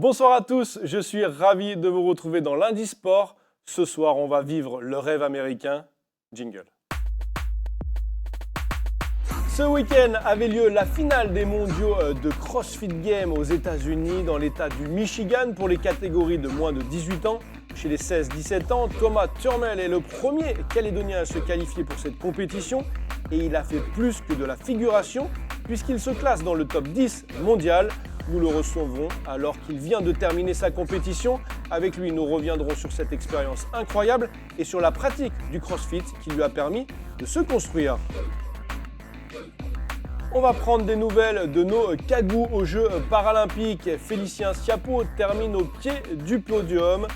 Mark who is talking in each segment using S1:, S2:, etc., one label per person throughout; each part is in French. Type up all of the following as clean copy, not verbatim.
S1: Bonsoir à tous, je suis ravi de vous retrouver dans Lundi Sport. Ce soir, on va vivre le rêve américain. Jingle. Ce week-end avait lieu la finale des mondiaux de CrossFit Games aux États-Unis dans l'État du Michigan pour les catégories de moins de 18 ans. Chez les 16-17 ans, Thomas Turmel est le premier Calédonien à se qualifier pour cette compétition et il a fait plus que de la figuration puisqu'il se classe dans le top 10 mondial. Nous le recevrons alors qu'il vient de terminer sa compétition. Avec lui, nous reviendrons sur cette expérience incroyable et sur la pratique du CrossFit qui lui a permis de se construire. On va prendre des nouvelles de nos cagous aux Jeux paralympiques. Félicien Schiappo termine au pied du podium.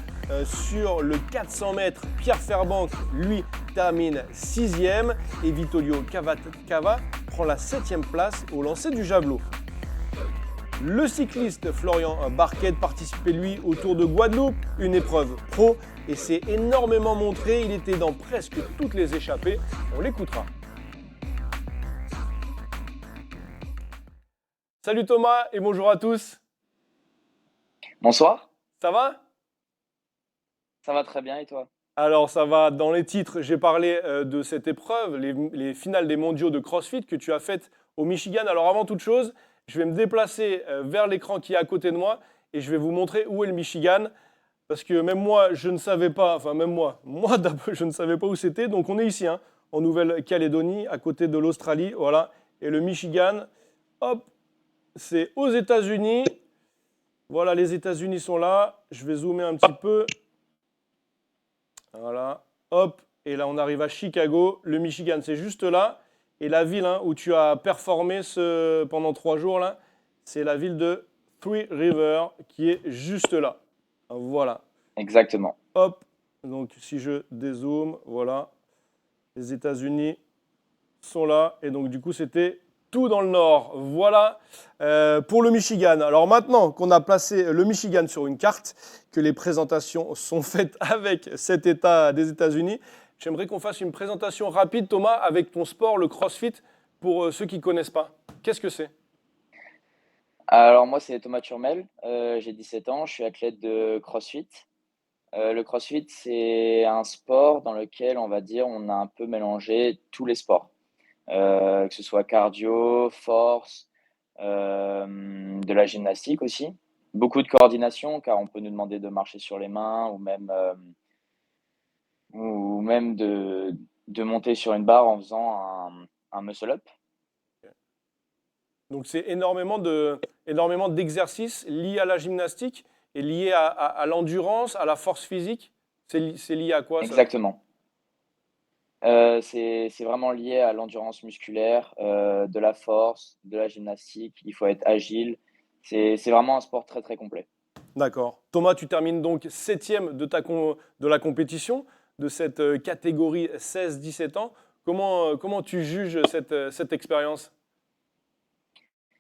S1: Sur le 400 mètres, Pierre Fairbank, lui, termine 6e et Vittorio Cava prend la 7e place au lancer du javelot. Le cycliste Florian Barquette participait lui au Tour de Guadeloupe, une épreuve pro, et s'est énormément montré. Il était dans presque toutes les échappées. On l'écoutera. Salut Thomas et bonjour à tous.
S2: Bonsoir,
S1: Ça va?
S2: ça va très bien et toi?
S1: Alors ça va, dans les titres, j'ai parlé de cette épreuve, les finales des mondiaux de CrossFit que tu as faites au Michigan. Alors avant toute chose, je vais me déplacer vers l'écran qui est à côté de moi et je vais vous montrer où est le Michigan. Parce que même moi, je ne savais pas, enfin même moi d'abord, je ne savais pas où c'était. Donc on est ici, hein, en Nouvelle-Calédonie, à côté de l'Australie, voilà. Et le Michigan, hop, c'est aux États-Unis. Voilà, les États-Unis sont là. Je vais zoomer un petit peu. Voilà, hop, et là on arrive à Chicago. Le Michigan, c'est juste là. Et la ville où tu as performé pendant 3 jours, là, c'est la ville de Three Rivers qui est juste là. Voilà,
S2: Exactement.
S1: hop. Donc si je dézoome, voilà, les États-Unis sont là. Et donc du coup, c'était tout dans le nord. Voilà pour le Michigan. Alors maintenant qu'on a placé le Michigan sur une carte, que les présentations sont faites avec cet État des États-Unis, j'aimerais qu'on fasse une présentation rapide, Thomas, avec ton sport, le CrossFit, pour ceux qui ne connaissent pas. Qu'est-ce que c'est?
S2: Alors moi c'est Thomas Turmel, j'ai 17 ans, je suis athlète de CrossFit. Le CrossFit c'est un sport dans lequel on va dire on a un peu mélangé tous les sports, que ce soit cardio, force, de la gymnastique aussi. Beaucoup de coordination car on peut nous demander de marcher sur les mains ou même de monter sur une barre en faisant un muscle up.
S1: Donc c'est énormément d'exercices liés à la gymnastique et liés à l'endurance, à la force physique. C'est lié à quoi ça?
S2: Exactement. C'est vraiment lié à l'endurance musculaire, de la force, de la gymnastique. Il faut être agile. C'est vraiment un sport très, très complet.
S1: D'accord. Thomas, tu termines donc 7e de la compétition, de cette catégorie 16-17 ans. Comment tu juges cette expérience?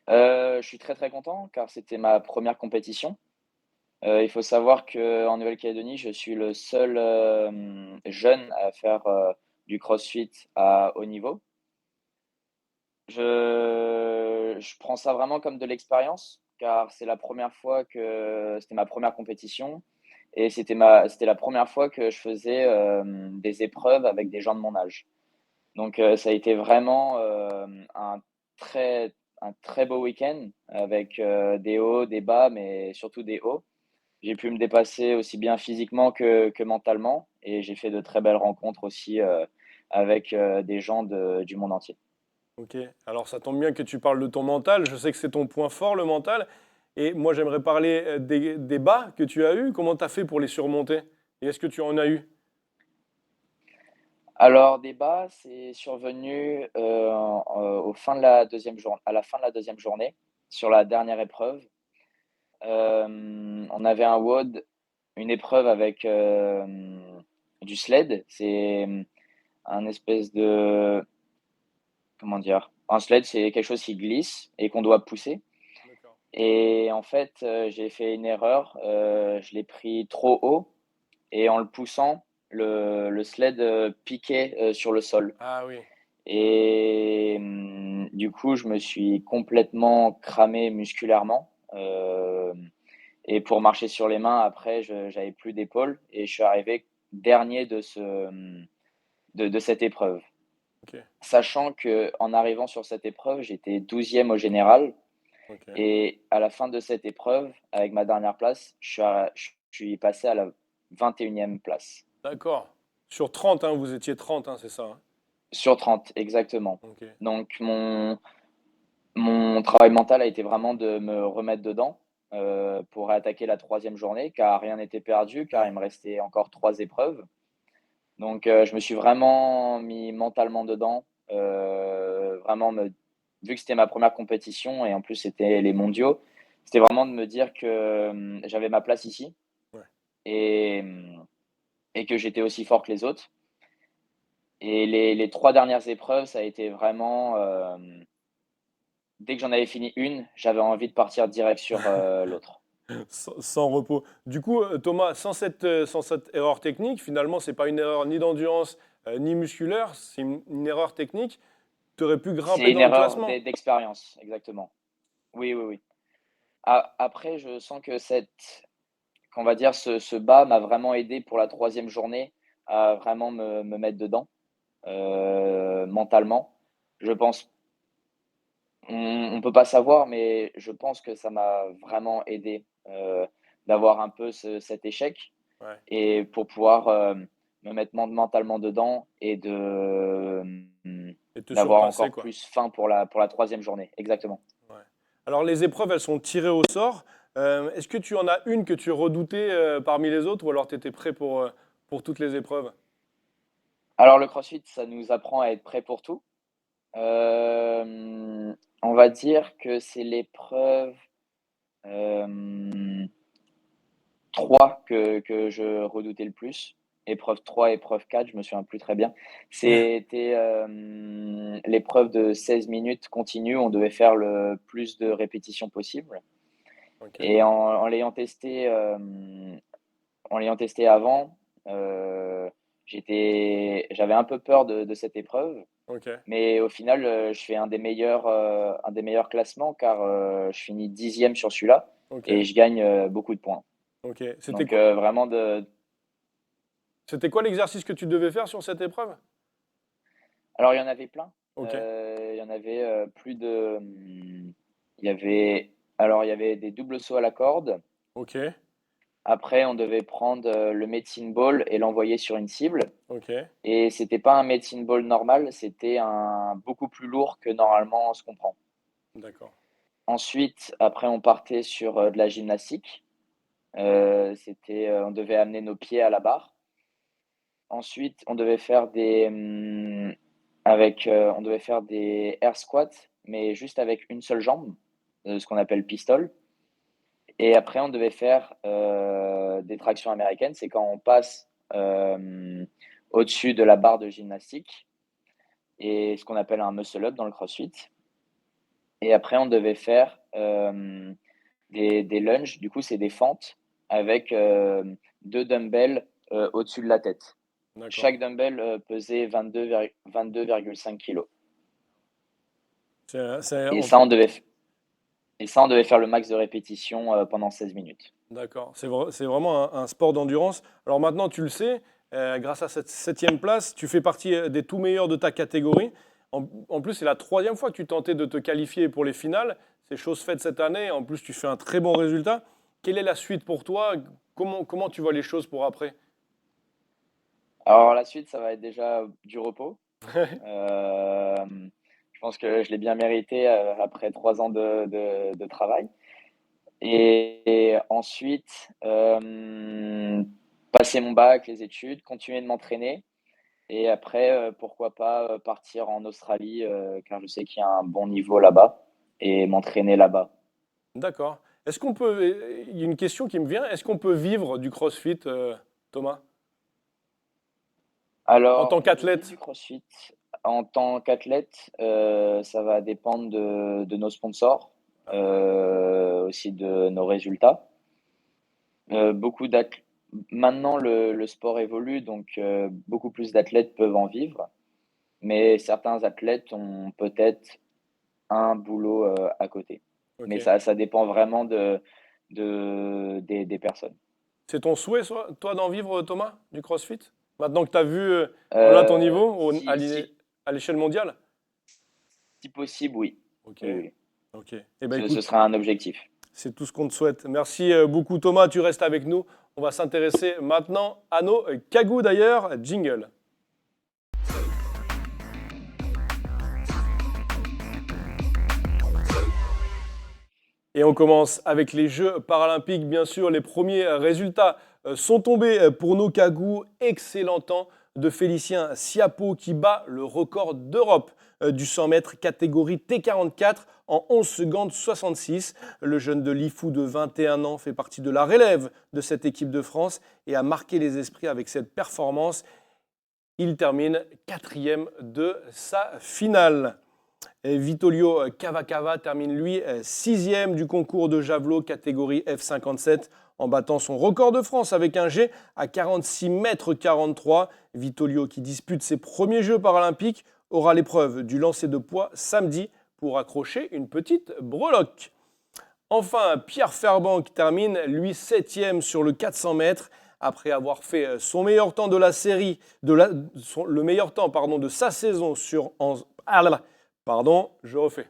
S2: Je suis très, très content car c'était ma première compétition. Il faut savoir qu'en Nouvelle-Calédonie, je suis le seul, jeune à faire, du crossfit à haut niveau. Je prends ça vraiment comme de l'expérience, car c'était ma première compétition et c'était la première fois que je faisais, des épreuves avec des gens de mon âge. Donc, ça a été vraiment, très un très beau week-end avec, des hauts, des bas, mais surtout des hauts. J'ai pu me dépasser aussi bien physiquement que mentalement et j'ai fait de très belles rencontres aussi, avec, des gens du monde entier.
S1: Ok. Alors ça tombe bien que tu parles de ton mental. Je sais que c'est ton point fort, le mental. Et moi, j'aimerais parler des bas que tu as eus. Comment tu as fait pour les surmonter? Et est-ce que tu en as eu?
S2: Alors débat, c'est survenu, au fin de la deuxième jour à la fin de la deuxième journée, sur la dernière épreuve. On avait un WOD, une épreuve avec, du sled. C'est, un espèce de comment dire? Un sled, c'est quelque chose qui glisse et qu'on doit pousser
S1: D'accord.
S2: et en fait, j'ai fait une erreur, je l'ai pris trop haut et en le poussant, le sled, piquait, sur le sol.
S1: Ah oui.
S2: Et du coup, je me suis complètement cramé musculairement, Et pour marcher sur les mains, après, j'avais plus d'épaule et je suis arrivé dernier de cette épreuve.
S1: Ok,
S2: Sachant que en arrivant sur cette épreuve, j'étais 12e au général
S1: ok.
S2: et à la fin de cette épreuve, avec ma dernière place, je suis passé à la 21e place.
S1: D'accord. Sur 30, hein, vous étiez 30, hein, c'est ça, hein?
S2: Sur 30, exactement.
S1: Ok.
S2: Donc mon travail mental a été vraiment de me remettre dedans, pour attaquer la troisième journée, car rien n'était perdu, car
S1: Ouais.
S2: il me restait encore 3 épreuves. Donc je me suis vraiment mis mentalement dedans, vraiment me vu que c'était ma première compétition et en plus c'était les mondiaux, c'était vraiment de me dire que, j'avais ma place ici
S1: Ouais.
S2: et et que j'étais aussi fort que les autres et les 3 dernières épreuves, ça a été vraiment, dès que j'en avais fini une, j'avais envie de partir direct sur, l'autre.
S1: Sans repos. Du coup, Thomas, sans cette erreur technique, finalement, c'est pas une erreur ni d'endurance ni musculaire, c'est une erreur technique. Tu aurais pu grimper
S2: C'est une
S1: dans le
S2: erreur
S1: classement.
S2: d'expérience, exactement. Oui, oui, oui. Après je sens que qu'on va dire ce bas m'a vraiment aidé pour la troisième journée à vraiment me mettre dedans, mentalement. Je pense on peut pas savoir, mais je pense que ça m'a vraiment aidé, d'avoir un peu cet échec
S1: Ouais.
S2: et pour pouvoir, me mettre mentalement dedans et
S1: Et te
S2: d'avoir
S1: surpasser,
S2: encore
S1: quoi.
S2: plus faim pour la troisième journée. Exactement.
S1: Ouais. Alors, les épreuves, elles sont tirées au sort. Est-ce que tu en as une que tu redoutais parmi les autres ou alors tu étais prêt pour toutes les épreuves?
S2: Alors le CrossFit, ça nous apprend à être prêt pour tout. On va dire que c'est l'épreuve, hem, 3 que je redoutais le plus. Épreuve 3, épreuve 4, je me souviens plus très bien. C'était, l'épreuve de 16 minutes continues, on devait faire le plus de répétitions possible
S1: Ok,
S2: et en l'ayant testé avant, j'avais un peu peur de cette épreuve.
S1: ok,
S2: Mais au final, je fais un des meilleurs classements car, je finis 10e sur celui-là
S1: ok,
S2: et je gagne, beaucoup de points.
S1: ok.
S2: Donc vraiment de
S1: C'était quoi l'exercice que tu devais faire sur cette épreuve?
S2: alors il y en avait plein,
S1: Ok,
S2: il y en avait, plus de, il y avait il y avait des doubles sauts à la corde.
S1: ok,
S2: Après on devait prendre, le medicine ball et l'envoyer sur une cible
S1: ok,
S2: et c'était pas un medicine ball normal, c'était un beaucoup plus lourd que normalement ce qu'on prend.
S1: d'accord.
S2: Ensuite, après on partait sur, de la gymnastique. On devait amener nos pieds à la barre. Ensuite, on devait faire des air squats, mais juste avec une seule jambe, ce qu'on appelle pistol. Et après, on devait faire des tractions américaines. C'est quand on passe au-dessus de la barre de gymnastique et ce qu'on appelle un muscle up dans le CrossFit. Et après, on devait faire des lunges. Du coup, c'est des fentes avec 2 dumbbells au-dessus de la tête.
S1: D'accord.
S2: Chaque dumbbell pesait 22,5 kilos. Et
S1: En
S2: ça,
S1: fait,
S2: on devait faire le max de répétitions pendant 16 minutes.
S1: d'accord. C'est vraiment un sport d'endurance. Alors maintenant, tu le sais, grâce à cette septième place, tu fais partie des tout meilleurs de ta catégorie. En plus, c'est la troisième fois que tu tentais de te qualifier pour les finales. C'est chose faite cette année. En plus, tu fais un très bon résultat. Quelle est la suite pour toi? Comment tu vois les choses pour après?
S2: Alors la suite, ça va être déjà du repos. Je pense que je l'ai bien mérité après 3 ans de travail. Et ensuite, passer mon bac, les études, continuer de m'entraîner et après, pourquoi pas, partir en Australie, car je sais qu'il y a un bon niveau là-bas et m'entraîner là-bas.
S1: D'accord. Est-ce qu'on peut, il y a une question qui me vient, est-ce qu'on peut vivre du CrossFit, Thomas, en
S2: Alors
S1: tant
S2: vivre
S1: qu'athlète?
S2: du CrossFit en tant qu'athlète, ça va dépendre de nos sponsors, aussi de nos résultats. Beaucoup d'athl Maintenant le sport évolue donc beaucoup plus d'athlètes peuvent en vivre, mais certains athlètes ont peut-être un boulot, à côté.
S1: Ok,
S2: Mais ça dépend vraiment des personnes.
S1: C'est ton souhait, toi, d'en vivre, Thomas, du CrossFit? Maintenant que tu as vu voilà, ton
S2: Euh,
S1: niveau
S2: si, si,
S1: à l'échelle mondiale?
S2: si possible, oui.
S1: Ok,
S2: Oui, oui.
S1: ok. Eh ben
S2: Ce
S1: écoute,
S2: sera un objectif.
S1: c'est tout ce qu'on te souhaite. Merci beaucoup, Thomas. Tu restes avec nous. On va s'intéresser maintenant à nos cagous d'ailleurs. Jingle. Et on commence avec les Jeux paralympiques. Bien sûr, les premiers résultats sont tombés pour nos cagous. Excellent temps de Félicien Siapo qui bat le record d'Europe du 100 mètres catégorie T44 en 11 secondes 66. Le jeune de Lifou de 21 ans fait partie de la relève de cette équipe de France et a marqué les esprits avec cette performance. Il termine quatrième de sa finale. Et Vitolio Cavacava termine lui sixième du concours de javelot catégorie F57 en battant son record de France avec un jet à 46 mètres 43. Vitolio qui dispute ses premiers Jeux paralympiques aura l'épreuve du lancer de poids samedi pour accrocher une petite breloque. Enfin, Pierre Fairbank termine lui septième sur le 400 mètres après avoir fait son meilleur temps de la série, le meilleur temps pardon, de sa saison sur pardon, je refais.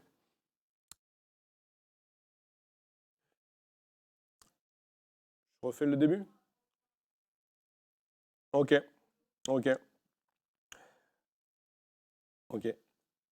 S1: Je refais le début. Ok, ok, ok.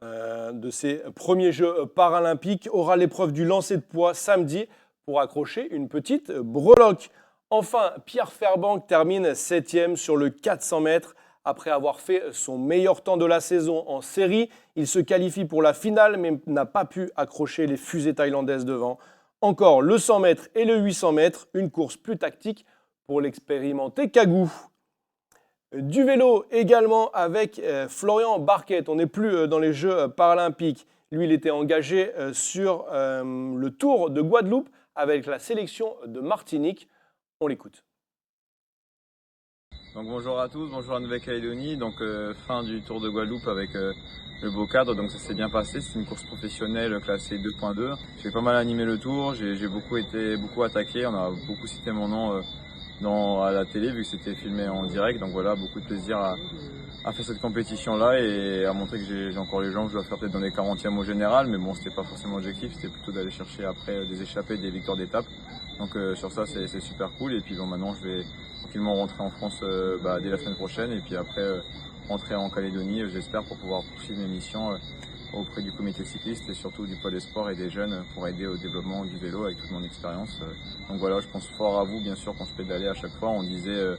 S1: De ses premiers Jeux paralympiques aura l'épreuve du lancer de poids samedi pour accrocher une petite breloque. Enfin, Pierre Fairbank termine septième sur le 400 mètres après avoir fait son meilleur temps de la saison en série. Il se qualifie pour la finale mais n'a pas pu accrocher les fusées thaïlandaises devant. Encore le 100 mètres et le 800 mètres, une course plus tactique pour l'expérimenté Kagou. Du vélo également avec Florian Barquet. On n'est plus dans les Jeux paralympiques. Lui, il était engagé sur le Tour de Guadeloupe avec la sélection de Martinique. On l'écoute.
S3: Donc bonjour à tous, bonjour à Nouvelle-Calédonie. Donc fin du Tour de Guadeloupe avec le beau cadre, donc ça s'est bien passé. C'est une course professionnelle classée 2.2. J'ai pas mal animé le tour, j'ai beaucoup attaqué. On a beaucoup cité mon nom à la télé vu que c'était filmé en direct. Donc voilà, beaucoup de plaisir à faire cette compétition-là et à montrer que j'ai encore les jambes. Je dois faire peut-être dans les 40e au général, mais bon, c'était pas forcément l'objectif. C'était plutôt d'aller chercher après des échappées, des victoires d'étape. Donc sur ça, c'est super cool. Et puis bon, maintenant, je vais tranquillement rentrer en France dès la semaine prochaine et puis après rentrer en Calédonie, j'espère, pour pouvoir poursuivre mes missions auprès du comité cycliste et surtout du pôle sport et des jeunes pour aider au développement du vélo avec toute mon expérience. Donc voilà, je pense fort à vous, bien sûr, quand je pédalais à chaque fois. On disait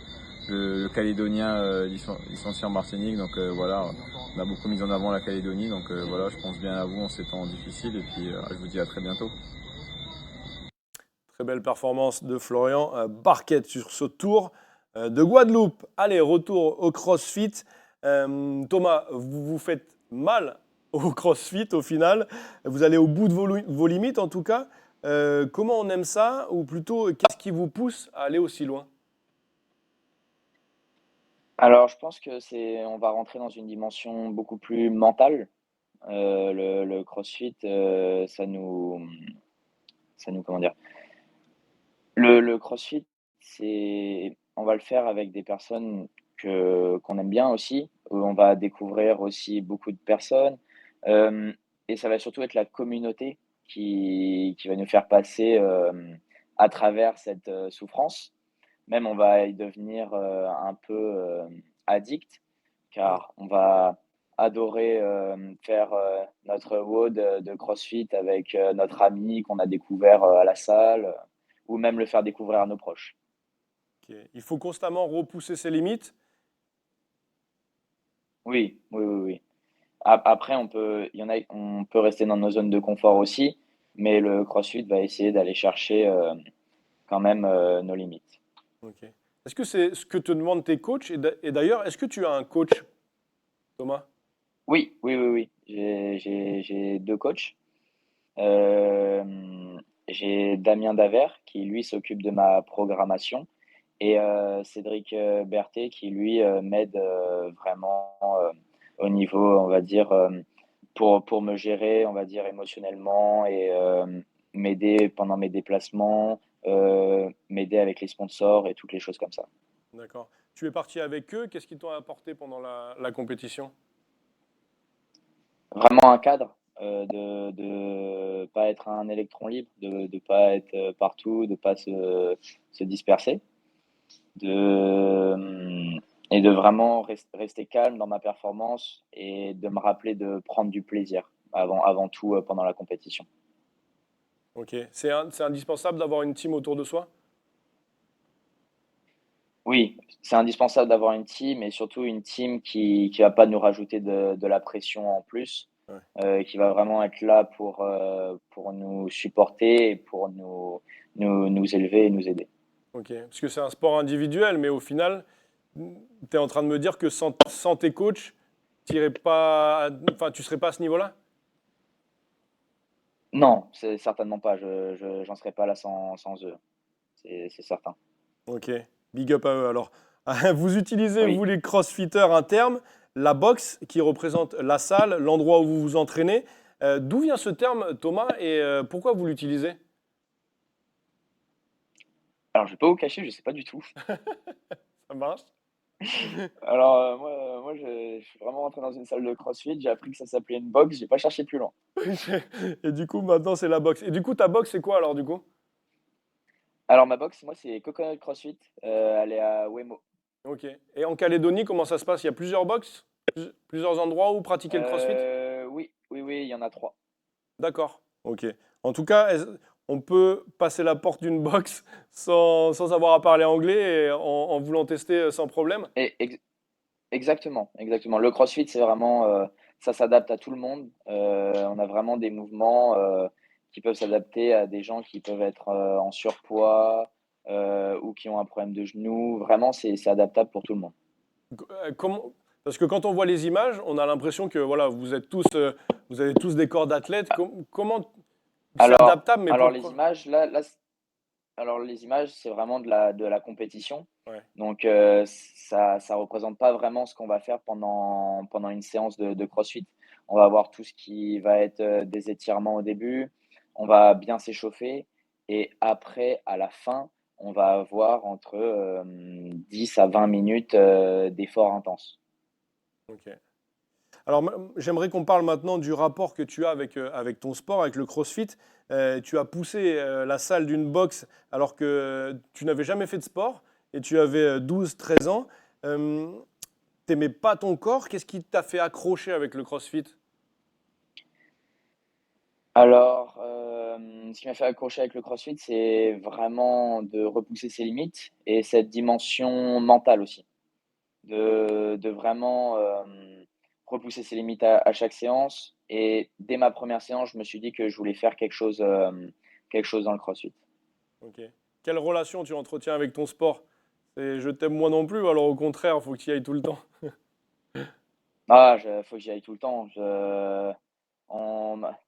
S3: le Calédonien licencié en Martinique, donc voilà, on a beaucoup mis en avant la Calédonie. Donc voilà, je pense bien à vous en ces temps difficiles et puis je vous dis à très bientôt.
S1: Très belle performance de Florian Barquet sur ce Tour de Guadeloupe. Allez, retour au CrossFit. Thomas, vous vous faites mal au CrossFit au final. Vous allez au bout de vos limites en tout cas. Comment on aime ça? Ou plutôt, qu'est-ce qui vous pousse à aller aussi loin?
S2: Alors, je pense que on va rentrer dans une dimension beaucoup plus mentale. Le CrossFit, comment dire? Le CrossFit, on va le faire avec des personnes qu'on aime bien aussi, où on va découvrir aussi beaucoup de personnes, hem et ça va surtout être la communauté qui va nous faire passer, à travers cette, souffrance. Même on va y devenir, un peu, addict,
S1: Ouais.
S2: car on va adorer, faire, notre WOD de CrossFit avec, notre ami qu'on a découvert, à la salle, ou même le faire découvrir à nos proches.
S1: Ok. Il faut constamment repousser ses limites.
S2: Oui, oui, oui, oui. Après on peut rester dans nos zones de confort aussi, mais le CrossFit va essayer d'aller chercher, quand même, nos limites.
S1: Ok. Est-ce que c'est ce que te demandent tes coachs? Et d'ailleurs, est-ce que tu as un coach, Thomas?
S2: Oui, oui, oui, oui. J'ai 2 coachs. J'ai Damien Daver qui lui s'occupe de ma programmation et Cédric, Berthet qui lui, m'aide, vraiment, au niveau, on va dire, pour me gérer, on va dire, émotionnellement et m'aider pendant mes déplacements, m'aider avec les sponsors et toutes les choses comme ça.
S1: D'accord. Tu es parti avec eux. Qu'est-ce qu'ils t'ont apporté pendant la compétition?
S2: Vraiment un cadre, de pas être un électron libre, de pas être, partout, de pas se disperser, de, et de vraiment rester calme dans ma performance et de me rappeler de prendre du plaisir avant tout, pendant la compétition.
S1: Ok. C'est indispensable d'avoir une team autour de soi?
S2: Oui, c'est indispensable d'avoir une team et surtout une team qui va pas nous rajouter de la pression en plus,
S1: Ouais.
S2: qui va vraiment être là pour nous supporter et pour nous élever et nous aider.
S1: Ok. Parce que c'est un sport individuel, mais au final, tu es en train de me dire que sans tes coachs, enfin, tu serais pas à ce niveau-là?
S2: Non, c'est certainement pas, j'en serais pas là sans eux, c'est certain.
S1: Ok. Big up à eux. Alors, vous utilisez, vous
S2: Oui.
S1: les crossfitters, un terme, la box, qui représente la salle, l'endroit où vous vous entraînez. D'où vient ce terme, Thomas, et pourquoi vous l'utilisez?
S2: Alors je vais pas vous cacher, je sais pas du tout.
S1: Ça marche?
S2: Alors, moi je suis vraiment rentré dans une salle de CrossFit, j'ai appris que ça s'appelait une box, j'ai pas cherché plus loin.
S1: Ok. Et du coup, maintenant, c'est la boxe. Et du coup, ta boxe, c'est quoi alors, du coup?
S2: Alors ma box, moi c'est Coconut CrossFit, elle est à Wemo.
S1: Ok. Et en Calédonie, comment ça se passe? Il y a plusieurs boxes? Plusieurs endroits où pratiquer le CrossFit?
S2: Oui, oui, oui, il y en a 3.
S1: D'accord. Ok. En tout cas, on peut passer la porte d'une box sans avoir à parler anglais et en voulant tester sans problème?
S2: Et exactement, exactement. Le CrossFit, c'est vraiment, ça s'adapte à tout le monde. On a vraiment des mouvements, qui peuvent s'adapter à des gens qui peuvent être, en surpoids, ou qui ont un problème de genou. Vraiment, c'est adaptable pour tout le monde.
S1: Parce que quand on voit les images, on a l'impression que voilà, vous avez tous des corps d'athlètes. Comment c'est adaptable, mais
S2: Alors les
S1: pourquoi?
S2: images, là, alors les images, c'est vraiment de la compétition.
S1: Ouais.
S2: Donc, ça représente pas vraiment ce qu'on va faire pendant une séance de CrossFit. On va avoir tout ce qui va être, des étirements au début, on va bien s'échauffer et après, à la fin, on va avoir entre, 10 à 20 minutes, d'efforts intenses.
S1: Ok. Alors, j'aimerais qu'on parle maintenant du rapport que tu as avec ton sport, avec le CrossFit. Tu as poussé la salle d'une boxe alors que tu n'avais jamais fait de sport et tu avais 12-13 ans. Euh, T'aimais pas ton corps? Qu'est-ce qui t'a fait accrocher avec le CrossFit?
S2: Alors, ce qui m'a fait accrocher avec le CrossFit, c'est vraiment de repousser ses limites et cette dimension mentale aussi. De vraiment, repousser ses limites à chaque séance et dès ma première séance, je me suis dit que je voulais faire quelque chose dans le CrossFit.
S1: Ok. Quelle relation tu entretiens avec ton sport? C'est je t'aime moi non plus, alors au contraire, il faut que tu y ailles tout le temps.
S2: Ah, je faut que j'y aille tout le temps. On m'a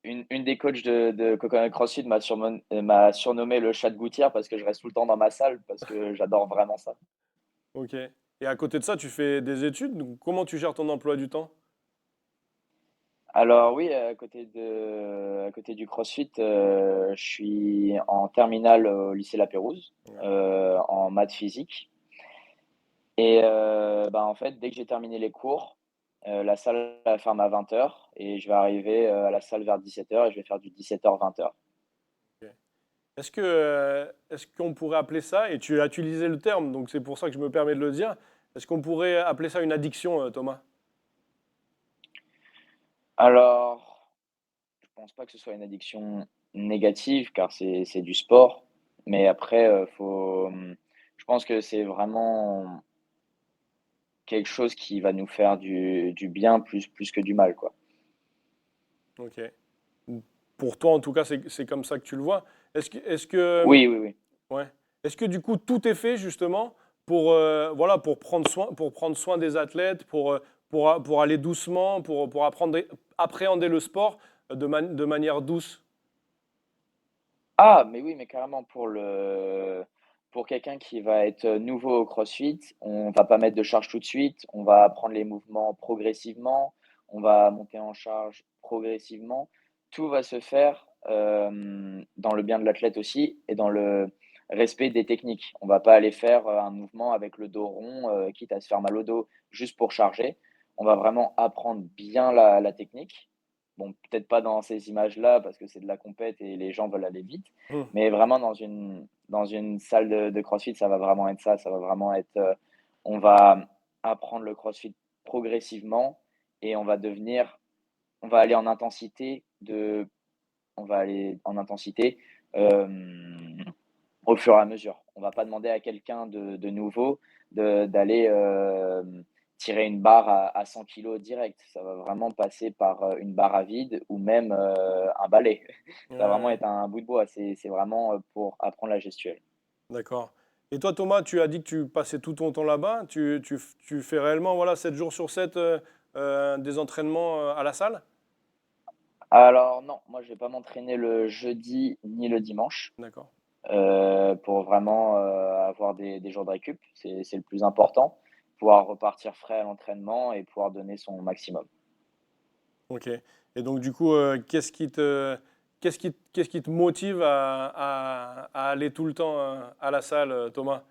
S2: une des coachs de Coconut CrossFit m'a surnommé le chat de gouttière parce que je reste tout le temps dans ma salle parce que j'adore vraiment ça.
S1: Ok. Et à côté de ça, tu fais des études? Donc, comment tu gères ton emploi du temps?
S2: Alors oui, à côté du CrossFit, je suis en terminale au lycée La Pérouse,
S1: Ouais.
S2: en maths physique et bah, en fait, dès que j'ai terminé les cours, la salle elle ferme à 20 heures et je vais arriver, à la salle vers 17 heures et je vais faire du 17h-20 heures.
S1: Ok. Est-ce qu'on pourrait appeler ça, et tu as utilisé le terme, donc c'est pour ça que je me permets de le dire, est-ce qu'on pourrait appeler ça une addiction, Thomas?
S2: Alors, je pense pas que ce soit une addiction négative car c'est du sport, mais après, je pense que c'est vraiment quelque chose qui va nous faire du bien plus que du mal, quoi.
S1: Ok. Pour toi, en tout cas, c'est comme ça que tu le vois. Est-ce que,
S2: Oui, oui, oui.
S1: ouais. Est-ce que du coup, tout est fait justement pour, voilà, pour prendre soin des athlètes, pour aller doucement, pour appréhender le sport de manière douce?
S2: Ah, mais oui, mais carrément pour quelqu'un qui va être nouveau au CrossFit, on va pas mettre de charge tout de suite, on va apprendre les mouvements progressivement, on va monter en charge progressivement. Tout va se faire dans le bien de l'athlète aussi et dans le respect des techniques. On va pas aller faire un mouvement avec le dos rond, quitte à se faire mal au dos juste pour charger. On va vraiment apprendre bien la technique. Bon, peut-être pas dans ces images-là parce que c'est de la compète et les gens veulent aller vite,
S1: Mmh.
S2: mais vraiment dans une salle de CrossFit, ça va vraiment être ça. Ça va vraiment être, on va apprendre le CrossFit progressivement et on va aller en intensité de on va aller en intensité, au fur et à mesure. On va pas demander à quelqu'un de nouveau d'aller, tirer une barre à 100 kilos direct. Ça va vraiment passer par, une barre à vide ou même, un balai. Ça va vraiment
S1: Ouais,
S2: être un bout de bois. C'est vraiment, pour apprendre la gestuelle.
S1: d'accord. Et toi, Thomas, tu as dit que tu passais tout ton temps là-bas. Tu fais réellement, voilà, 7 jours sur 7 des entraînements à la salle?
S2: Alors non, moi je vais pas m'entraîner le jeudi ni le dimanche.
S1: D'accord.
S2: Pour vraiment, avoir des jours de récup. C'est le plus important. Pouvoir repartir frais à l'entraînement et pouvoir donner son maximum.
S1: Ok. Et donc, du coup, qu'est-ce qui te motive à aller tout le temps à la salle, Thomas?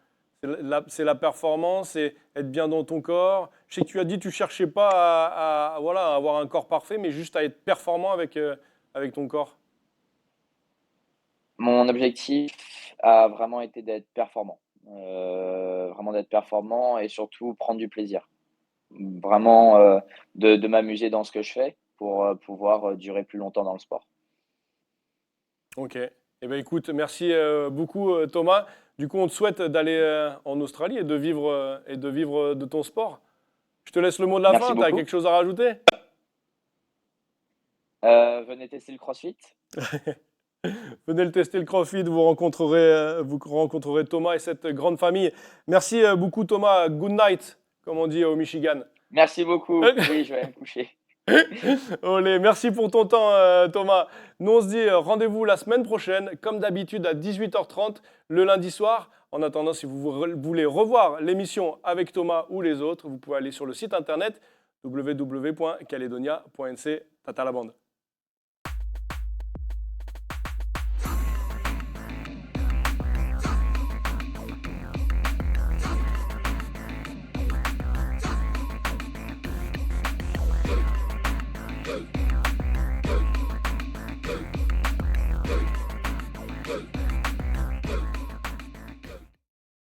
S1: C'est la performance, c'est être bien dans ton corps. Je sais que tu as dit que tu cherchais pas voilà, à avoir un corps parfait, mais juste à être performant avec ton corps.
S2: Mon objectif a vraiment été d'être performant. Vraiment d'être performant et surtout prendre du plaisir. Vraiment, de m'amuser dans ce que je fais pour, pouvoir, durer plus longtemps dans le sport.
S1: Ok. Eh bien, écoute, merci beaucoup, Thomas. Du coup, on te souhaite d'aller en Australie et de vivre de ton sport. Je te laisse le mot de la
S2: Merci
S1: fin. Tu as
S2: beaucoup.
S1: quelque chose à rajouter?
S2: Venez tester le CrossFit.
S1: Venez le tester, le CrossFit. Vous rencontrerez Thomas et cette grande famille. Merci beaucoup, Thomas. Good night, comme on dit au Michigan.
S2: Merci beaucoup. Oui, je vais aller me coucher.
S1: Olé, merci pour ton temps, Thomas. Nous, on se dit rendez-vous la semaine prochaine, comme d'habitude, à 18h30, le lundi soir. En attendant, si vous voulez revoir l'émission avec Thomas ou les autres, vous pouvez aller sur le site internet www.caledonia.nc. Tata la bande.
S4: Good.